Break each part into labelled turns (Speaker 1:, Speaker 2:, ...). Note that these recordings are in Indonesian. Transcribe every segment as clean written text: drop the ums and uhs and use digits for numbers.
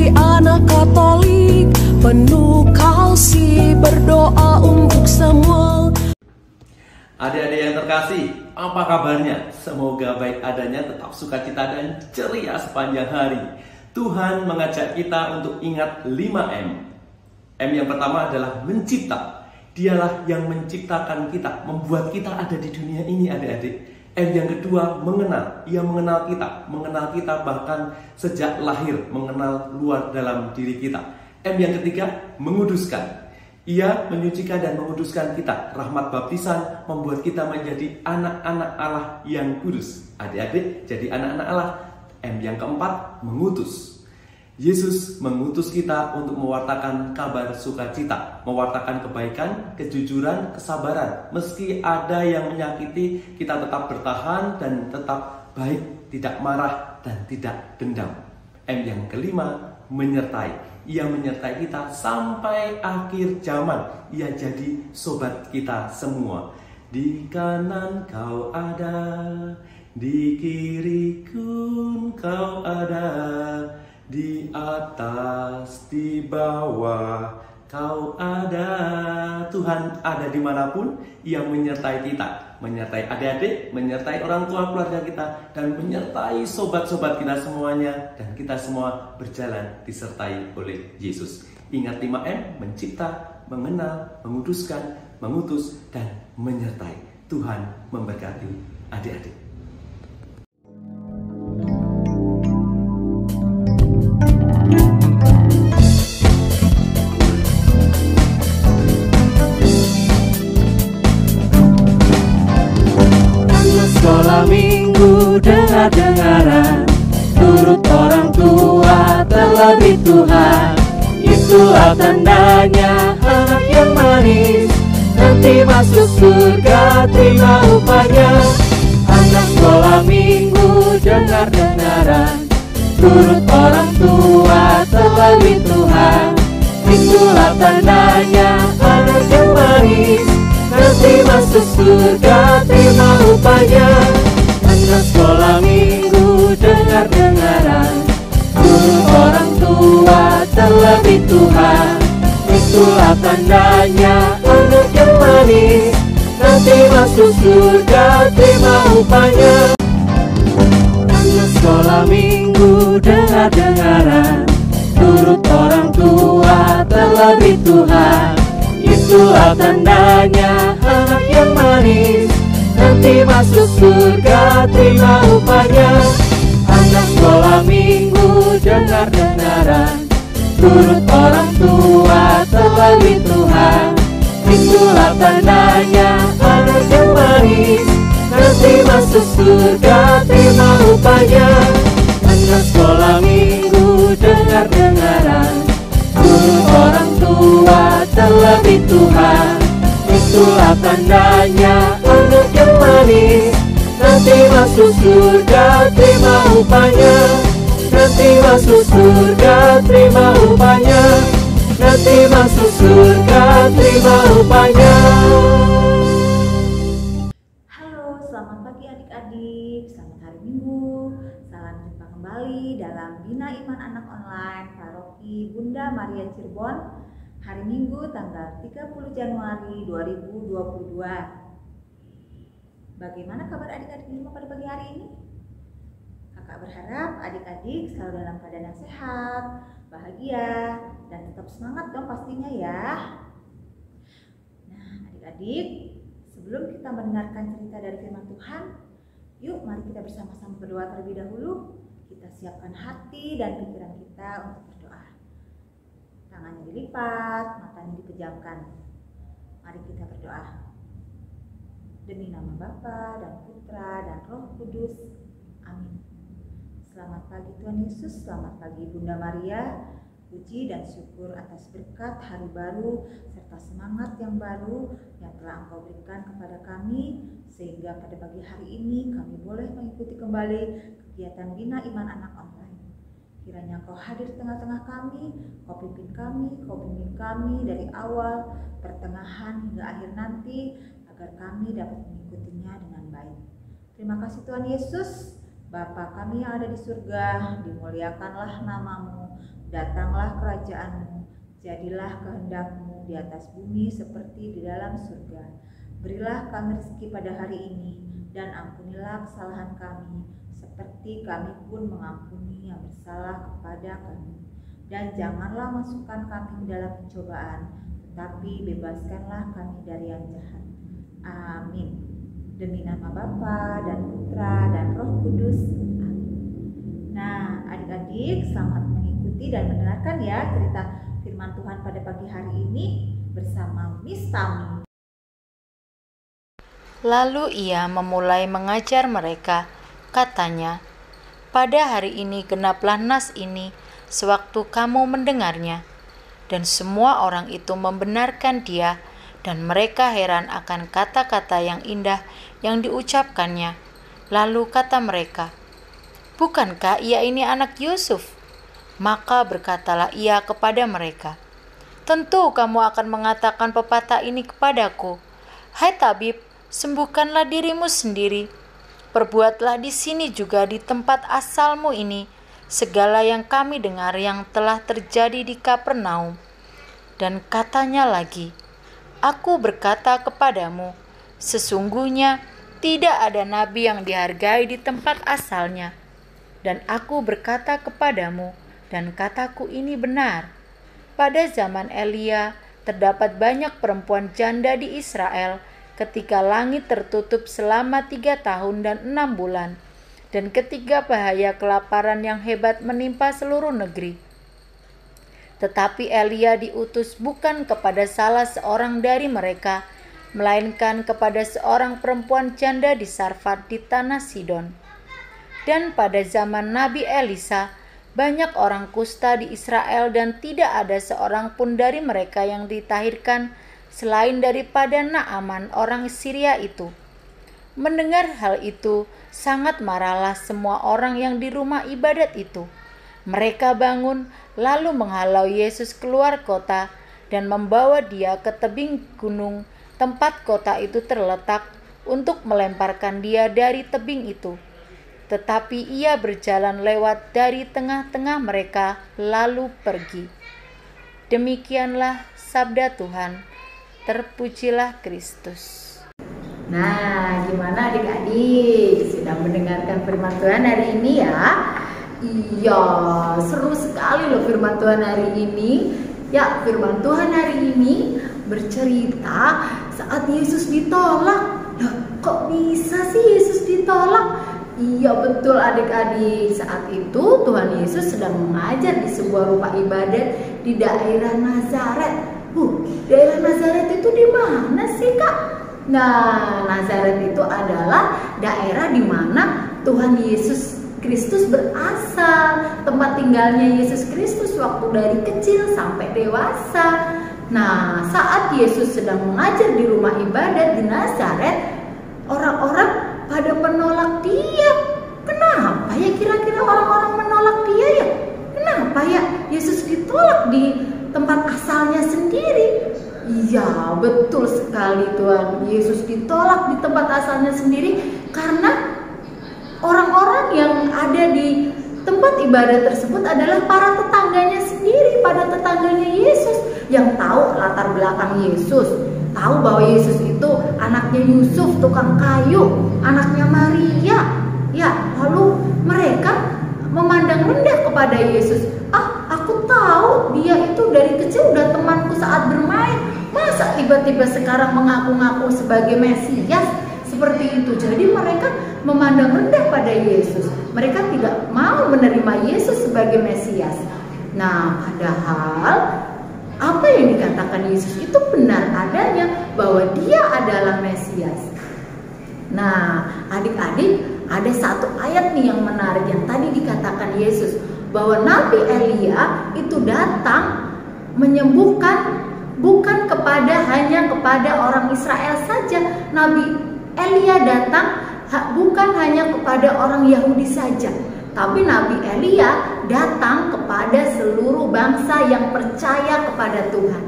Speaker 1: Jadi anak Katolik penuh kasih, berdoa untuk semua.
Speaker 2: Adik-adik yang terkasih, apa kabarnya? Semoga baik adanya, tetap sukacita dan ceria sepanjang hari. Tuhan mengajak kita untuk ingat 5M. M yang pertama adalah mencipta. Dialah yang menciptakan kita, membuat kita ada di dunia ini, adik-adik. M yang kedua, mengenal. Ia mengenal kita bahkan sejak lahir, mengenal luar dalam diri kita. M yang ketiga, menguduskan. Ia menyucikan dan menguduskan kita. Rahmat baptisan membuat kita menjadi anak-anak Allah yang kudus. Adik-adik jadi anak-anak Allah. M yang keempat, mengutus. Yesus mengutus kita untuk mewartakan kabar sukacita, mewartakan kebaikan, kejujuran, kesabaran. Meski ada yang menyakiti, kita tetap bertahan dan tetap baik, tidak marah dan tidak dendam. M yang kelima, menyertai. Ia menyertai kita sampai akhir zaman. Ia jadi sobat kita semua. Di kanan kau ada, di kiriku kau ada, di atas, di bawah, kau ada. Tuhan ada dimanapun, Ia menyertai kita, menyertai adik-adik, menyertai orang tua keluarga kita, dan menyertai sobat-sobat kita semuanya. Dan kita semua berjalan disertai oleh Yesus. Ingat 5M, mencipta, mengenal, menguduskan, mengutus, dan menyertai. Tuhan memberkati adik-adik.
Speaker 3: Sekolah minggu dengar-dengaran, turut orang tua terlebih Tuhan. Itulah tandanya anak yang manis, nanti masuk surga terima upahnya. Anak sekolah minggu dengar-dengaran, turut orang tua terlebih Tuhan. Itulah tandanya anak yang manis, nanti masuk surga terima upahnya. Anak sekolah minggu dengar-dengaran, turut orang tua terlebih Tuhan. Itulah tandanya anak yang manis, nanti masuk surga terima upahnya. Anak sekolah minggu dengar-dengaran, turut orang tua terlebih Tuhan. Itulah tandanya anak yang manis, nanti masuk surga terima upahnya. Anak sekolah minggu dengar-dengaran, turut orang tua terlebih Tuhan. Itulah tandanya anak yang manis, nanti masuk surga terima upahnya. Anak sekolah minggu dengar-dengaran, turut orang tua terlebih Tuhan. Itulah tandanya anak yang manis, nanti masuk surga terima upahnya. Nanti masuk surga terima upahnya. Nanti masuk surga terima upahnya.
Speaker 4: Halo, selamat pagi adik-adik. Selamat hari Minggu. Salam jumpa kembali dalam Bina Iman Anak Online Paroki Bunda Maria Cirebon. Hari Minggu tanggal 30 Januari 2022. Bagaimana kabar adik-adik semua pada pagi hari ini? Kakak berharap adik-adik selalu dalam keadaan yang sehat, bahagia, dan tetap semangat dong pastinya ya. Nah adik-adik, sebelum kita mendengarkan cerita dari firman Tuhan, yuk mari kita bersama-sama berdoa terlebih dahulu. Kita siapkan hati dan pikiran kita untuk berdoa. Tangannya dilipat, matanya dipejamkan. Mari kita berdoa. Demi nama Bapa dan Putra dan Roh Kudus. Amin. Selamat pagi Tuhan Yesus, selamat pagi Bunda Maria. Puji dan syukur atas berkat hari baru serta semangat yang baru yang telah Engkau berikan kepada kami, sehingga pada pagi hari ini kami boleh mengikuti kembali kegiatan Bina Iman Anak Online. Kiranya Kau hadir di tengah-tengah kami, Kau pimpin kami dari awal, pertengahan hingga akhir nanti, agar kami dapat mengikutinya dengan baik. Terima kasih Tuhan Yesus. Bapa kami yang ada di surga, dimuliakanlah namamu, Datanglah kerajaan-Mu, jadilah kehendak-Mu di atas bumi seperti di dalam surga. Berilah kami rezeki pada hari ini, dan ampunilah kesalahan kami, seperti kami pun mengampuni yang bersalah kepada kami. Dan janganlah masukkan kami dalam pencobaan, tetapi bebaskanlah kami dari yang jahat. Amin. Demi nama Bapa dan Putra dan Roh Kudus. Amin. Nah, adik-adik selamat mengikuti dan mendengarkan ya cerita firman Tuhan pada pagi hari ini bersama Miss Tami.
Speaker 5: Lalu ia memulai mengajar mereka. Katanya, pada hari ini genaplah nas ini sewaktu kamu mendengarnya. Dan semua orang itu membenarkan dia, dan mereka heran akan kata-kata yang indah yang diucapkannya. Lalu kata mereka, bukankah ia ini anak Yusuf? Maka berkatalah ia kepada mereka, tentu kamu akan mengatakan pepatah ini kepadaku, hai tabib, sembuhkanlah dirimu sendiri. Perbuatlah di sini juga di tempat asalmu ini segala yang kami dengar yang telah terjadi di Kapernaum. Dan katanya lagi, aku berkata kepadamu, sesungguhnya tidak ada nabi yang dihargai di tempat asalnya. Dan aku berkata kepadamu, dan kataku ini benar, pada zaman Elia terdapat banyak perempuan janda di Israel ketika langit tertutup selama 3 tahun dan 6 bulan, dan ketika bahaya kelaparan yang hebat menimpa seluruh negeri. Tetapi Elia diutus bukan kepada salah seorang dari mereka, melainkan kepada seorang perempuan janda di Sarfat di tanah Sidon. Dan pada zaman Nabi Elisa, banyak orang kusta di Israel dan tidak ada seorang pun dari mereka yang ditahirkan selain daripada Naaman orang Syria itu. Mendengar hal itu, sangat marahlah semua orang yang di rumah ibadat itu. Mereka bangun, lalu menghalau Yesus keluar kota dan membawa dia ke tebing gunung tempat kota itu terletak untuk melemparkan dia dari tebing itu. Tetapi ia berjalan lewat dari tengah-tengah mereka lalu pergi. Demikianlah sabda Tuhan. Terpujilah Kristus.
Speaker 6: Nah, gimana adik-adik? Sudah mendengarkan firman Tuhan hari ini ya? Iya, seru sekali loh firman Tuhan hari ini. Ya, firman Tuhan hari ini bercerita saat Yesus ditolak. Loh, kok bisa sih Yesus ditolak? Iya betul adik-adik, saat itu Tuhan Yesus sedang mengajar di sebuah rumah ibadat di daerah Nazaret. Daerah Nazaret itu di mana sih Kak? Nah, Nazaret itu adalah daerah di mana Tuhan Yesus Kristus berasal, tempat tinggalnya Yesus Kristus waktu dari kecil sampai dewasa. Nah, saat Yesus sedang mengajar di rumah ibadat di Nazaret, orang-orang pada menolak dia. Kenapa ya kira-kira orang-orang menolak dia ya? Kenapa ya Yesus ditolak di tempat asalnya sendiri? Iya betul sekali Tuhan, Yesus ditolak di tempat asalnya sendiri karena orang-orang yang ada di tempat ibadat tersebut adalah para tetangganya sendiri, pada tetangganya Yesus yang tahu latar belakang Yesus, tahu bahwa Yesus itu anaknya Yusuf tukang kayu, anaknya Maria. Ya, lalu mereka memandang rendah kepada Yesus. Aku tahu dia itu dari kecil udah temanku saat bermain. Masa tiba-tiba sekarang mengaku-ngaku sebagai Mesias seperti itu? Jadi mereka memandang rendah pada Yesus. Mereka tidak mau menerima Yesus sebagai Mesias. Nah, padahal apa yang dikatakan Yesus itu benar adanya, bahwa dia adalah Mesias. Nah, adik-adik, ada satu ayat nih yang menarik yang tadi dikatakan Yesus, bahwa Nabi Elia itu datang menyembuhkan bukan hanya kepada orang Israel saja. Nabi Elia datang bukan hanya kepada orang Yahudi saja, tapi Nabi Elia datang kepada seluruh bangsa yang percaya kepada Tuhan.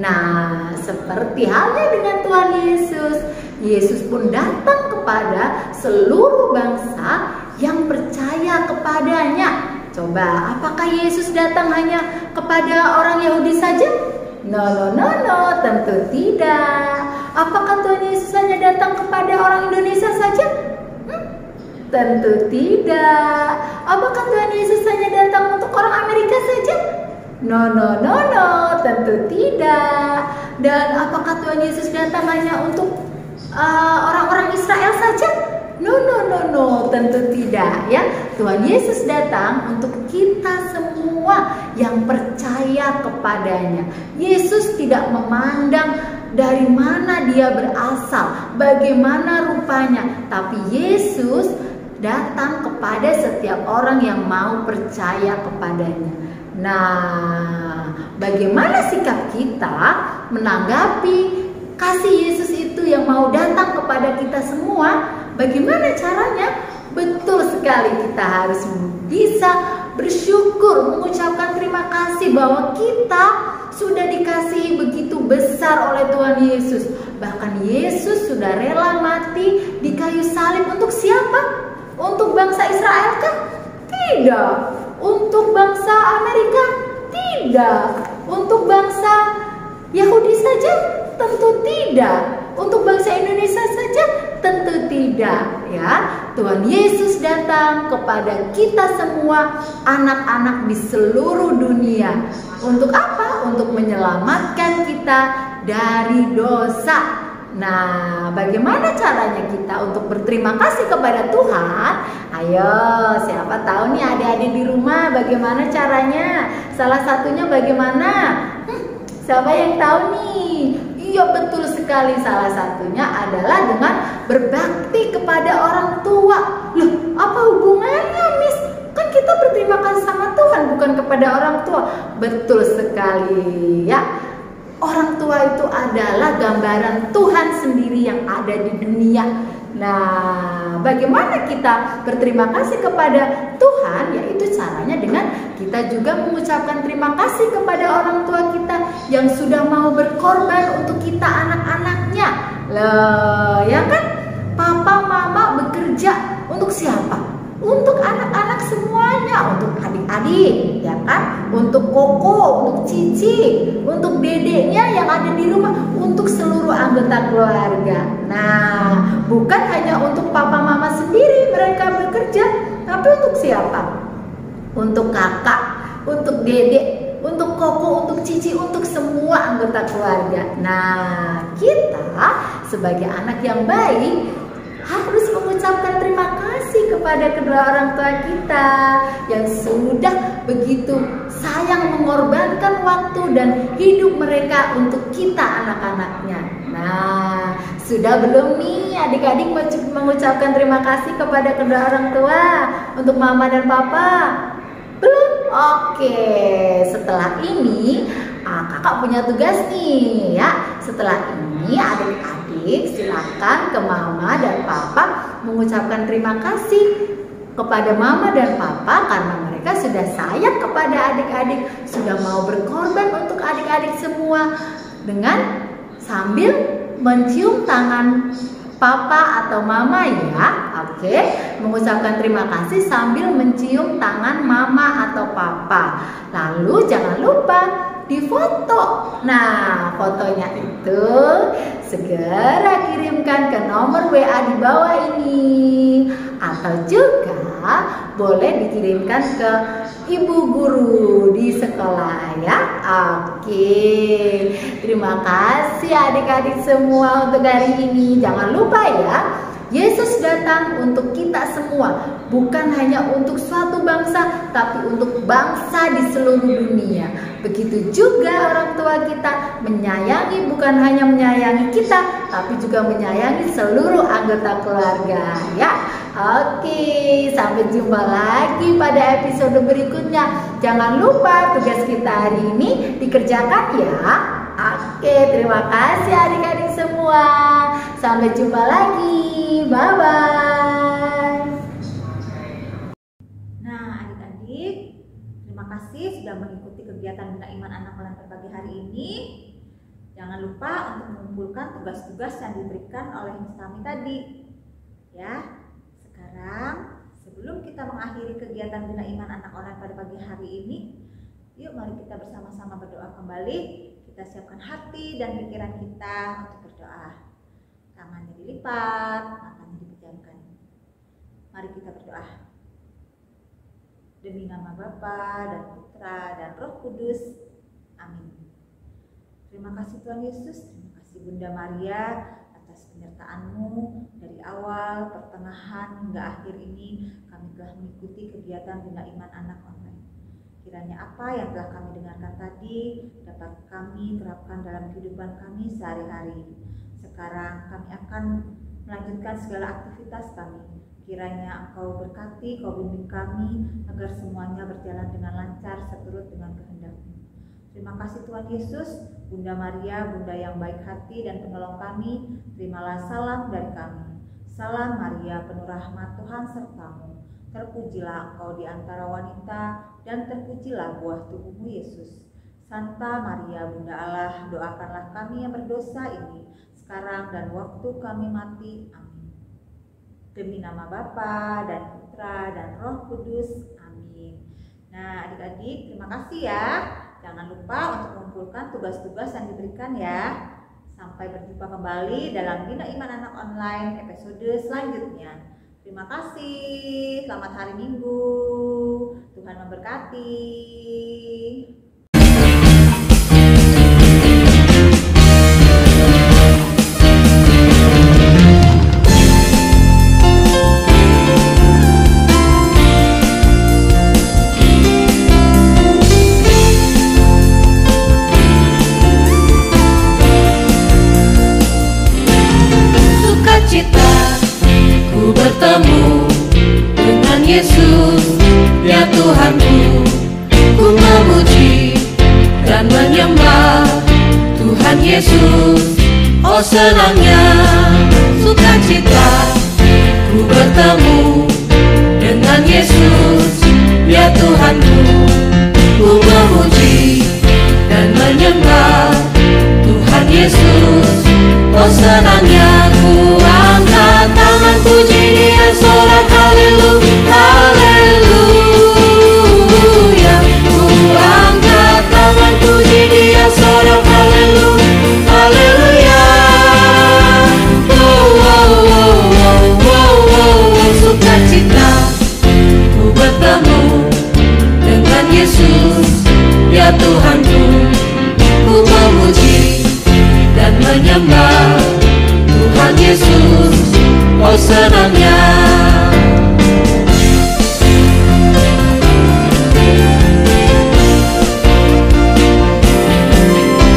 Speaker 6: Nah, seperti halnya dengan Tuhan Yesus, Yesus pun datang kepada seluruh bangsa yang percaya kepadanya. Coba, apakah Yesus datang hanya kepada orang Yahudi saja? No, tentu tidak. Apakah Tuhan Yesus hanya datang kepada orang Indonesia saja? Tentu tidak. Apakah Tuhan Yesus hanya datang untuk orang Amerika saja? No, tentu tidak. Dan apakah Tuhan Yesus datang hanya untuk orang-orang Israel saja? No, tentu tidak ya. Tuhan Yesus datang untuk kita semua yang percaya kepadanya. Yesus tidak memandang dari mana dia berasal, bagaimana rupanya, tapi Yesus datang kepada setiap orang yang mau percaya kepadanya. Nah, bagaimana sikap kita menanggapi kasih Yesus itu yang mau datang kepada kita semua? Bagaimana caranya? Betul sekali, kita harus bisa bersyukur, mengucapkan terima kasih bahwa kita sudah dikasihi begitu besar oleh Tuhan Yesus. Bahkan Yesus sudah rela mati di kayu salib untuk siapa? Untuk bangsa Israel kah? Tidak. Untuk bangsa Amerika? Tidak. Untuk bangsa Yahudi saja? Tentu tidak. Untuk bangsa Indonesia saja? Tentu tidak, ya. Tuhan Yesus datang kepada kita semua, anak-anak di seluruh dunia. Untuk apa? Untuk menyelamatkan kita dari dosa. Nah, bagaimana caranya kita untuk berterima kasih kepada Tuhan? Ayo, siapa tahu nih adik-adik di rumah bagaimana caranya? Salah satunya bagaimana? Siapa yang tahu nih? Iya, betul sekali, salah satunya adalah dengan berbakti kepada orang tua. Loh, apa hubungannya, Miss? Kan kita berterima kasih sama Tuhan, bukan kepada orang tua. Betul sekali ya. Orang tua itu adalah gambaran Tuhan sendiri yang ada di dunia. Nah, bagaimana kita berterima kasih kepada Tuhan? Yaitu caranya dengan kita juga mengucapkan terima kasih kepada orang tua kita yang sudah mau berkorban untuk kita anak-anaknya. Loh, ya kan? Papa, mama bekerja untuk siapa? Untuk anak-anak semuanya, untuk adik-adik, ya kan? Untuk koko, untuk cici, untuk dedeknya yang ada di rumah, untuk seluruh anggota keluarga. Nah, bukan hanya untuk papa mama sendiri mereka bekerja, tapi untuk siapa? Untuk kakak, untuk dedek, untuk koko, untuk cici, untuk semua anggota keluarga. Nah, kita sebagai anak yang baik harus mengucapkan terima kasih kepada kedua orang tua kita yang sudah begitu sayang mengorbankan waktu dan hidup mereka untuk kita anak-anaknya. Nah, sudah belum nih adik-adik mengucapkan terima kasih kepada kedua orang tua untuk mama dan papa? Belum? Oke, setelah ini kakak punya tugas nih ya. Setelah ini adik-adik silakan ke mama dan papa mengucapkan terima kasih kepada mama dan papa karena mereka sudah sayang kepada adik-adik, sudah mau berkorban untuk adik-adik semua, dengan sambil mencium tangan papa atau mama ya. Oke, mengucapkan terima kasih sambil mencium tangan mama atau papa. Lalu jangan lupa difoto. Nah, fotonya itu segera kirimkan ke nomor WA di bawah ini, atau juga boleh dikirimkan ke ibu guru di sekolah ya. Oke, terima kasih adik-adik semua untuk hari ini. Jangan lupa ya, Yesus datang untuk kita semua, bukan hanya untuk suatu bangsa, tapi untuk bangsa di seluruh dunia. Begitu juga orang tua kita menyayangi, bukan hanya menyayangi kita, tapi juga menyayangi seluruh anggota keluarga ya. Oke, sampai jumpa lagi pada episode berikutnya. Jangan lupa tugas kita hari ini dikerjakan ya. Oke, terima kasih adik-adik semua. Sampai jumpa lagi. Bye-bye.
Speaker 4: Nah, adik-adik, terima kasih sudah mengikuti kegiatan Bina Iman Anak Melantar pagi hari ini. Jangan lupa untuk mengumpulkan tugas-tugas yang diberikan oleh Miss Tami tadi. Ya, sekarang sebelum kita mengakhiri kegiatan Bina Iman Anak Online pada pagi hari ini, yuk mari kita bersama-sama berdoa kembali. Kita siapkan hati dan pikiran kita untuk berdoa. Tangannya dilipat, matanya dipejamkan. Mari kita berdoa. Demi nama Bapa dan Putra dan Roh Kudus. Amin. Terima kasih Tuhan Yesus, terima kasih Bunda Maria atas penyertaan-Mu dari awal, pertengahan hingga akhir ini. Kami telah mengikuti kegiatan Bina Iman Anak Online. Kiranya apa yang telah kami dengarkan tadi dapat kami terapkan dalam kehidupan kami sehari-hari. Sekarang kami akan melanjutkan segala aktivitas kami. Kiranya Engkau berkati, Kau bimbing kami agar semuanya berjalan dengan lancar seturut dengan kehendak-Mu. Terima kasih Tuhan Yesus, Bunda Maria, Bunda yang baik hati dan penolong kami. Terimalah salam dari kami. Salam Maria, penuh rahmat Tuhan sertamu. Terpujilah Engkau di antara wanita dan terpujilah buah tubuhmu Yesus. Santa Maria, Bunda Allah, doakanlah kami yang berdosa ini sekarang dan waktu kami mati. Amin. Demi nama Bapa dan Putra dan Roh Kudus. Amin. Nah, adik-adik, terima kasih ya. Jangan lupa untuk mengumpulkan tugas-tugas yang diberikan ya. Sampai berjumpa kembali dalam Bina Iman Anak Online episode selanjutnya. Terima kasih. Selamat hari Minggu. Tuhan memberkati.
Speaker 1: Bertemu dengan Yesus, ya Tuhanku, ku memuji dan menyembah Tuhan Yesus. Oh senangnya sukacita, ku bertemu dengan Yesus, ya Tuhanku, ku memuji dan menyembah Tuhan Yesus. Oh senangnya ku angkat tangan puji Dia, sorak haleluya, haleluya. Ku angkat tangan puji Dia, sorak haleluya, haleluya. Wow, wow, wow, wow, wow, wow. Sukacita ku bertemu dengan Yesus, ya Tuhanku, ku memuji dan menyembah Tuhan Yesus. Oh senangnya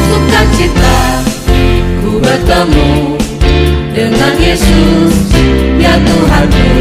Speaker 1: sukacita ku bertemu dengan Yesus, ya Tuhanku,